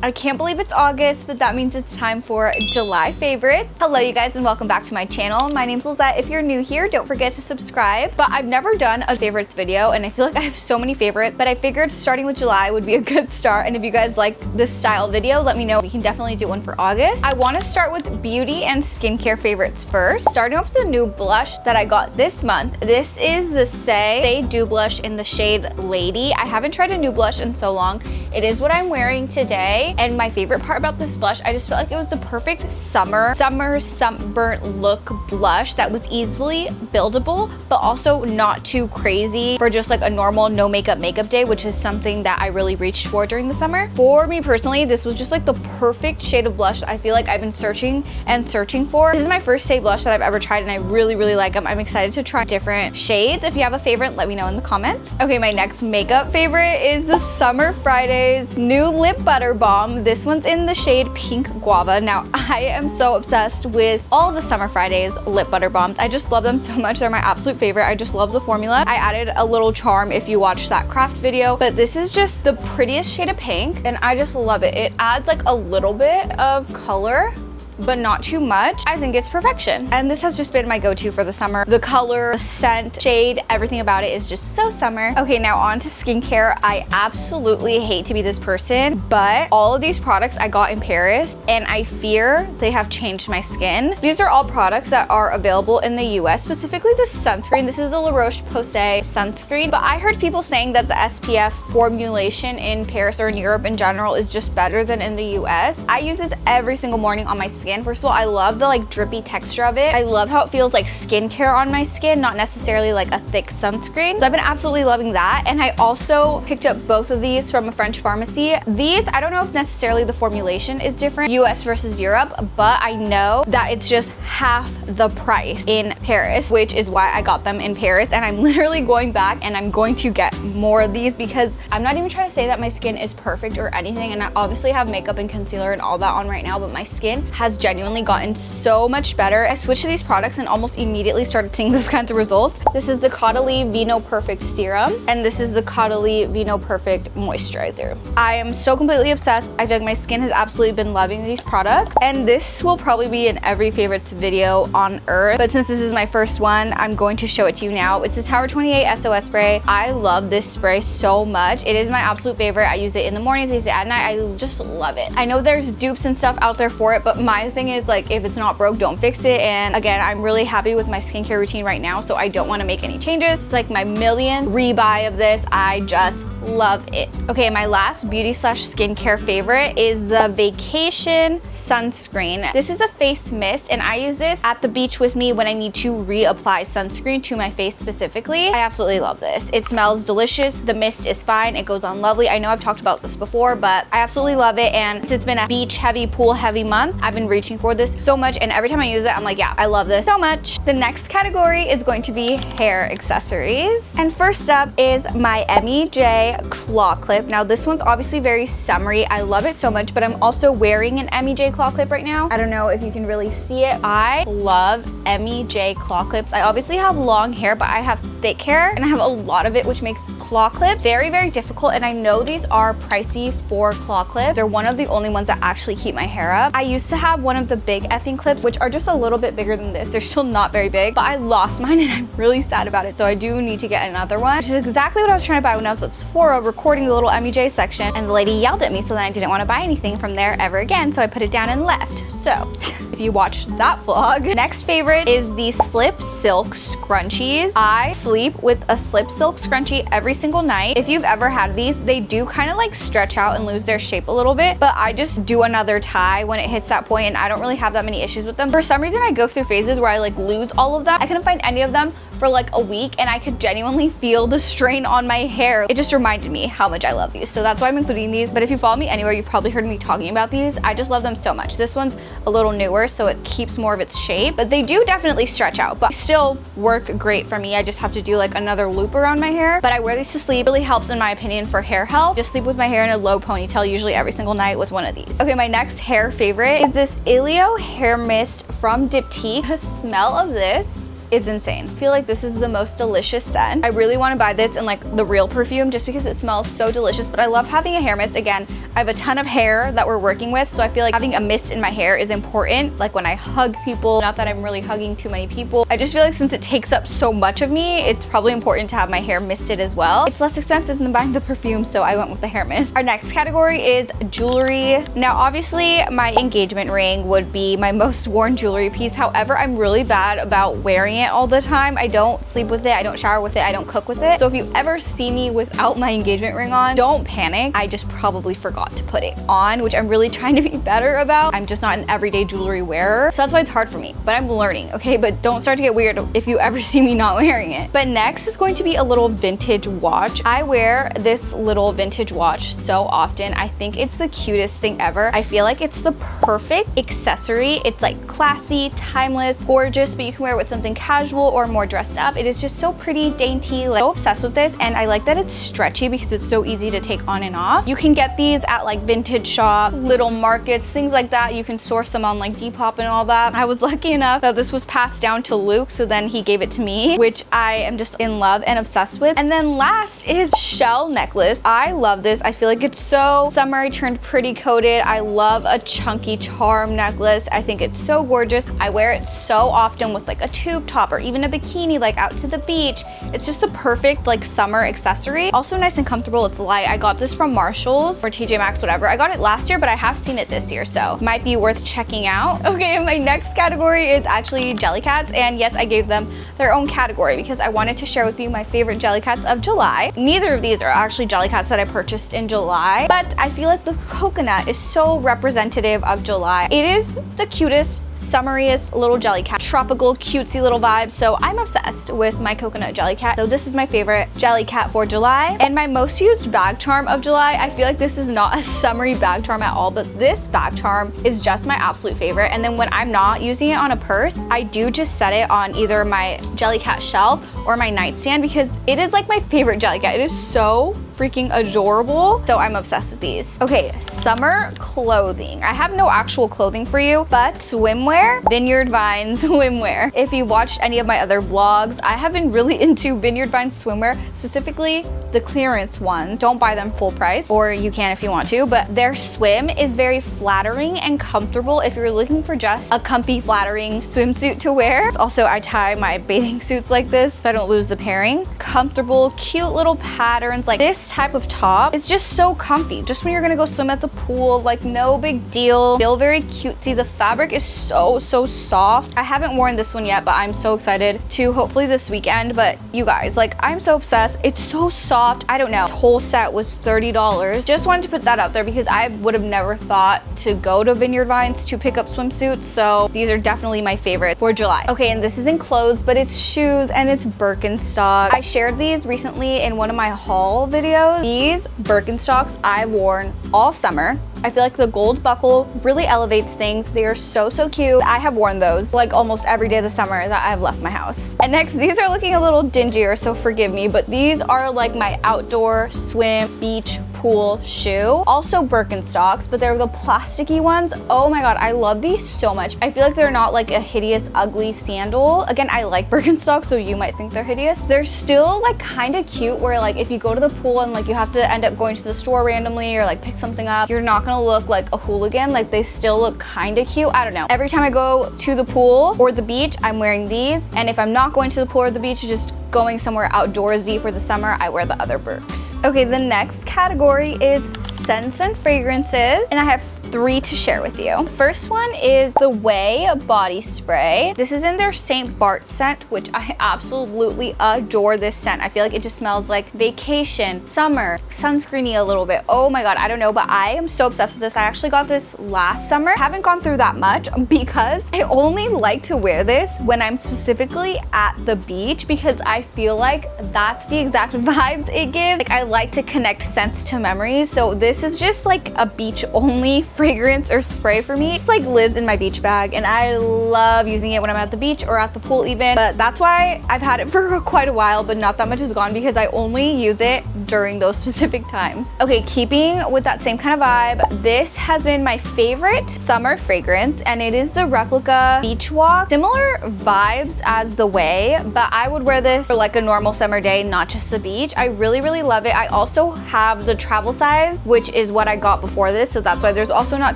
I can't believe it's August, but that means it's time for July favorites. Hello you guys and welcome back to my channel. My name's Lisette. If you're new here, don't forget to subscribe. But I've never done a favorites video and I feel like I have so many favorites, but I figured starting with July would be a good start. And if you guys like this style video, let me know. We can definitely do one for August. I want to start with beauty and skincare favorites first. Starting off with the new blush that I got this month. This is the Say Dew Blush in the shade Lady. I haven't tried a new blush in so long. It is what I'm wearing today. And my favorite part about this blush, I just felt like it was the perfect summer sunburnt look blush that was easily buildable, but also not too crazy for just like a normal no makeup day, which is something that I really reached for during the summer. For me personally, this was just like the perfect shade of blush I feel like I've been searching and searching for. This is my first shade blush that I've ever tried and I really like them. I'm excited to try different shades. If you have a favorite, let me know in the comments. Okay, my next makeup favorite is the Summer Fridays new lip butter balm. This one's in the shade Pink Guava. Now, I am so obsessed with all of the Summer Fridays lip butter balms. I just love them so much. They're my absolute favorite. I just love the formula. I added a little charm if you watched that craft video, but this is just the prettiest shade of pink and I just love it. It adds like a little bit of color, but not too much. I think it's perfection. And this has just been my go-to for the summer. The color, the scent, shade, everything about it is just so summer. Okay, now on to skincare. I absolutely hate to be this person, but all of these products I got in Paris and I fear they have changed my skin. These are all products that are available in the US, specifically the sunscreen. This is the La Roche-Posay sunscreen, but I heard people saying that the SPF formulation in Paris or in Europe in general is just better than in the US. I use this every single morning on my skin. First of all, I love the like drippy texture of it. I love how it feels like skincare on my skin, not necessarily like a thick sunscreen. So I've been absolutely loving that. And I also picked up both of these from a French pharmacy. These, I don't know if necessarily the formulation is different, US versus Europe, but I know that it's just half the price in Paris, which is why I got them in Paris. And I'm literally going back and I'm going to get more of these because I'm not even trying to say that my skin is perfect or anything. And I obviously have makeup and concealer and all that on right now, but my skin has genuinely gotten so much better. I switched to these products and almost immediately started seeing those kinds of results. This is the Caudalie Vino Perfect Serum and this is the Caudalie Vino Perfect Moisturizer. I am so completely obsessed. I feel like my skin has absolutely been loving these products and this will probably be in every favorites video on earth, but since this is my first one, I'm going to show it to you now. It's the Tower 28 SOS spray. I love this spray so much. It is my absolute favorite. I use it in the mornings, I use it at night. I just love it. I know there's dupes and stuff out there for it, but my thing is like, if it's not broke, don't fix it. And again, I'm really happy with my skincare routine right now, so I don't want to make any changes. It's like my millionth rebuy of this. I just love it. Okay, my last beauty slash skincare favorite is the Vacation Sunscreen. This is a face mist and I use this at the beach with me when I need to reapply sunscreen to my face specifically. I absolutely love this. It smells delicious. The mist is fine. It goes on lovely. I know I've talked about this before, but I absolutely love it. And since it's been a beach heavy, pool heavy month, I've been reaching for this so much and every time I use it, I'm like, yeah, I love this so much. The next category is going to be hair accessories. And first up is my MEJ claw clip. Now this one's obviously very summery. I love it so much, but I'm also wearing an MEJ claw clip right now. I don't know if you can really see it. I love MEJ claw clips. I obviously have long hair, but I have thick hair and I have a lot of it, which makes claw clip very difficult. And I know these are pricey for claw clips. They're one of the only ones that actually keep my hair up. I used to have one of the big effing clips, which are just a little bit bigger than this. They're still not very big, but I lost mine and I'm really sad about it. So I do need to get another one, which is exactly what I was trying to buy when I was at Sephora recording the little MEJ section. And the lady yelled at me, so then I didn't want to buy anything from there ever again. So I put it down and left. So if you watched that vlog. Next favorite is the Slip Silk Scrunchies. I sleep with a Slip Silk Scrunchie every single night. If you've ever had these, they do kind of like stretch out and lose their shape a little bit, but I just do another tie when it hits that point and I don't really have that many issues with them. For some reason, I go through phases where I like lose all of that. I couldn't find any of them for like a week and I could genuinely feel the strain on my hair. It just reminded me how much I love these. So that's why I'm including these. But if you follow me anywhere, you've probably heard me talking about these. I just love them so much. This one's a little newer, so it keeps more of its shape, but they do definitely stretch out, but still work great for me. I just have to do like another loop around my hair, but I wear these to sleep. It really helps in my opinion for hair health. Just sleep with my hair in a low ponytail usually every single night with one of these. Okay, my next hair favorite is this Ileo hair mist from Diptyque. The smell of this is insane. I feel like this is the most delicious scent. I really want to buy this in like the real perfume just because it smells so delicious, but I love having a hair mist. Again, I have a ton of hair that we're working with, so I feel like having a mist in my hair is important. Like when I hug people, not that I'm really hugging too many people, I just feel like since it takes up so much of me, it's probably important to have my hair misted as well. It's less expensive than buying the perfume, so I went with the hair mist. Our next category is jewelry. Now, obviously, my engagement ring would be my most worn jewelry piece. However, I'm really bad about wearing it all the time. I don't sleep with it, I don't shower with it, I don't cook with it. So if you ever see me without my engagement ring on, don't panic. I just probably forgot to put it on, which I'm really trying to be better about. I'm just not an everyday jewelry wearer, so that's why it's hard for me, but I'm learning, okay? But don't start to get weird if you ever see me not wearing it. But next is going to be a little vintage watch. I wear this little vintage watch so often. I think it's the cutest thing ever. I feel like it's the perfect accessory. It's like classy, timeless, gorgeous, but you can wear it with something casual or more dressed up. It is just so pretty, dainty, like so obsessed with this. And I like that it's stretchy because it's so easy to take on and off. You can get these at like vintage shop, little markets, things like that. You can source them on like Depop and all that. I was lucky enough that this was passed down to Luke, so then he gave it to me, which I am just in love and obsessed with. And then last is shell necklace. I love this. I feel like it's so summery turned pretty coated. I love a chunky charm necklace. I think it's so gorgeous. I wear it so often with like a tube top or even a bikini, like out to the beach. It's just the perfect like summer accessory. Also nice and comfortable. It's light. I got this from Marshall's or TJ Maxx, whatever. I got it last year, but I have seen it this year, so might be worth checking out. Okay, and my next category is actually Jellycats, and yes, I gave them their own category because I wanted to share with you my favorite Jellycats of July. Neither of these are actually Jellycats that I purchased in July, but I feel like the coconut is so representative of July. It is the cutest, summariest little Jellycat, tropical, cutesy little vibe. So I'm obsessed with my coconut Jellycat. So this is my favorite Jellycat for July. And my most used bag charm of July, I feel like this is not a summery bag charm at all, but this bag charm is just my absolute favorite. And then when I'm not using it on a purse, I do just set it on either my Jellycat shelf or my nightstand because it is like my favorite Jellycat. It is so freaking adorable. So I'm obsessed with these. Okay, summer clothing. I have no actual clothing for you, but swimwear, Vineyard Vine swimwear. If you watched any of my other vlogs, I have been really into Vineyard Vine swimwear, specifically the clearance one. Don't buy them full price, or you can if you want to, but their swim is very flattering and comfortable if you're looking for just a comfy, flattering swimsuit to wear. Also, I tie my bathing suits like this so I don't lose the pairing. Comfortable, cute little patterns. Like this type of top is just so comfy. Just when you're gonna go swim at the pool, like no big deal. Feel very cutesy. The fabric is so soft. I haven't worn this one yet, but I'm so excited to hopefully this weekend. But you guys, like I'm so obsessed. It's so soft. I don't know. The whole set was $30. Just wanted to put that out there because I would have never thought to go to Vineyard Vines to pick up swimsuits. So these are definitely my favorite for July. Okay, and this isn't clothes, but it's shoes and it's Birkenstock. I shared these recently in one of my haul videos. These Birkenstocks I've worn all summer. I feel like the gold buckle really elevates things. They are so cute. I have worn those like almost every day of the summer that I've left my house. And next, these are looking a little dingier, so forgive me, but these are like my outdoor swim, beach, pool shoe. Also Birkenstocks, but they're the plasticky ones. Oh my God, I love these so much. I feel like they're not like a hideous, ugly sandal. Again, I like Birkenstocks, so you might think they're hideous. They're still like kind of cute where like if you go to the pool and like you have to end up going to the store randomly or like pick something up, you're not gonna look like a hooligan. Like they still look kind of cute. I don't know. Every time I go to the pool or the beach, I'm wearing these. And if I'm not going to the pool or the beach, just going somewhere outdoorsy for the summer, I wear the other Birks. Okay, the next category is scents and fragrances, and I have 3 to share with you. First one is the Way body spray. This is in their St. Bart scent, which I absolutely adore this scent. I feel like it just smells like vacation, summer, sunscreeny a little bit. Oh my God, I don't know, but I am so obsessed with this. I actually got this last summer. Haven't gone through that much because I only like to wear this when I'm specifically at the beach because I feel like that's the exact vibes it gives. Like, I like to connect scents to memories. So this is just like a beach only fragrance or spray for me. It's like lives in my beach bag, and I love using it when I'm at the beach or at the pool even. But that's why I've had it for quite a while, but not that much is gone because I only use it during those specific times. Okay, keeping with that same kind of vibe, this has been my favorite summer fragrance, and it is the Replica Beach Walk. Similar vibes as the Way, but I would wear this for like a normal summer day, not just the beach. I really, really love it. I also have the travel size, which is what I got before this, so that's why there's also not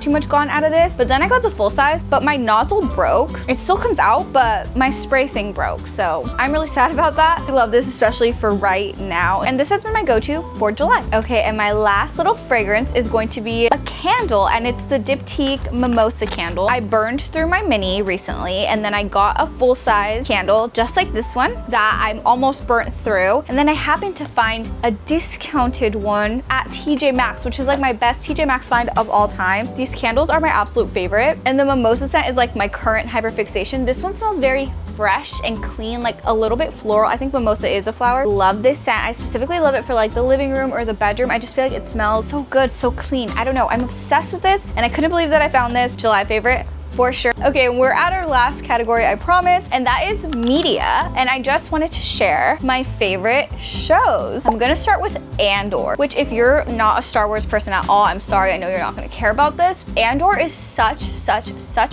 too much gone out of this. But then I got the full size, but my nozzle broke. It still comes out, but my spray thing broke, so I'm really sad about that. I love this especially for right now, and this has been my go-to for July. Okay, and my last little fragrance is going to be a candle, and it's the Diptyque Mimosa candle. I burned through my mini recently, and then I got a full-size candle just like this one that I'm almost burnt through, and then I happened to find a discounted one at TJ Maxx, which is like my best TJ Maxx find of all time. These candles are my absolute favorite, and the mimosa scent is like my current hyperfixation. This one smells very fresh and clean, like a little bit floral. I think mimosa is a flower. Love this scent. I specifically love it for like the living room or the bedroom. I just feel like it smells so good, so clean. I don't know, I'm obsessed with this, and I couldn't believe that I found this. July favorite for sure. Okay, we're at our last category, I promise, and that is media. And I just wanted to share my favorite shows. I'm gonna start with Andor, which if you're not a Star Wars person at all, I'm sorry, I know you're not gonna care about this. Andor is such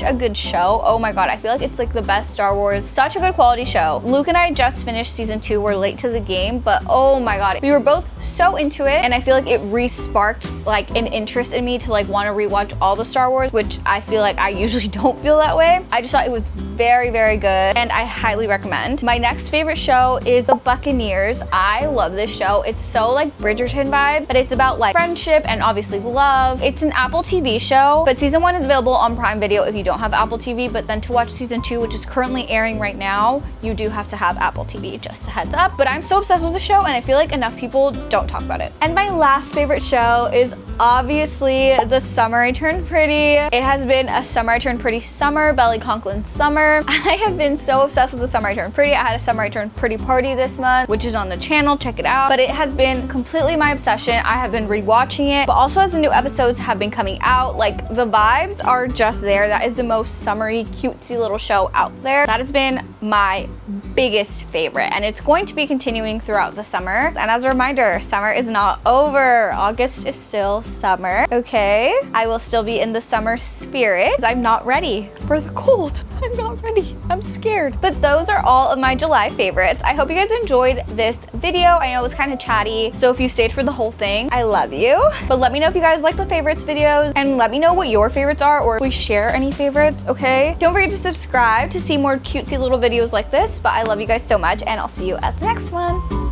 a good show. Oh my God, I feel like it's like the best Star Wars, such a good quality show. Luke and I just finished season 2. We're late to the game, but oh my God, we were both so into it, and I feel like it re-sparked like an interest in me to like want to rewatch all the Star Wars, which I feel like I usually don't feel that way. I just thought it was very, very good, and I highly recommend. My next favorite show is The Buccaneers. I love this show. It's so like Bridgerton vibe, but it's about like friendship and obviously love. It's an Apple TV show, but season 1 is available on Prime Video if you don't have Apple TV, but then to watch season 2, which is currently airing right now, you do have to have Apple TV, just a heads up. But I'm so obsessed with the show, and I feel like enough people don't talk about it. And my last favorite show is obviously The Summer I Turned Pretty. It has been a Summer I Turned Pretty summer, Belly Conklin summer. I have been so obsessed with The Summer I Turned Pretty. I had a Summer I Turned Pretty party this month, which is on the channel, check it out. But it has been completely my obsession. I have been rewatching it, but also as the new episodes have been coming out, like the vibes are just there. That is the most summery, cutesy little show out there. That has been my biggest favorite, and it's going to be continuing throughout the summer. And as a reminder, summer is not over. August is still summer, okay? I will still be in the summer spirit. I'm not ready for the cold. I'm not ready. I'm scared. But those are all of my July favorites. I hope you guys enjoyed this video. I know it was kind of chatty, so if you stayed for the whole thing, I love you. But let me know if you guys like the favorites videos, and let me know what your favorites are, or if we share any favorites, okay? Don't forget to subscribe to see more cutesy little videos like this, but I love you guys so much, and I'll see you at the next one.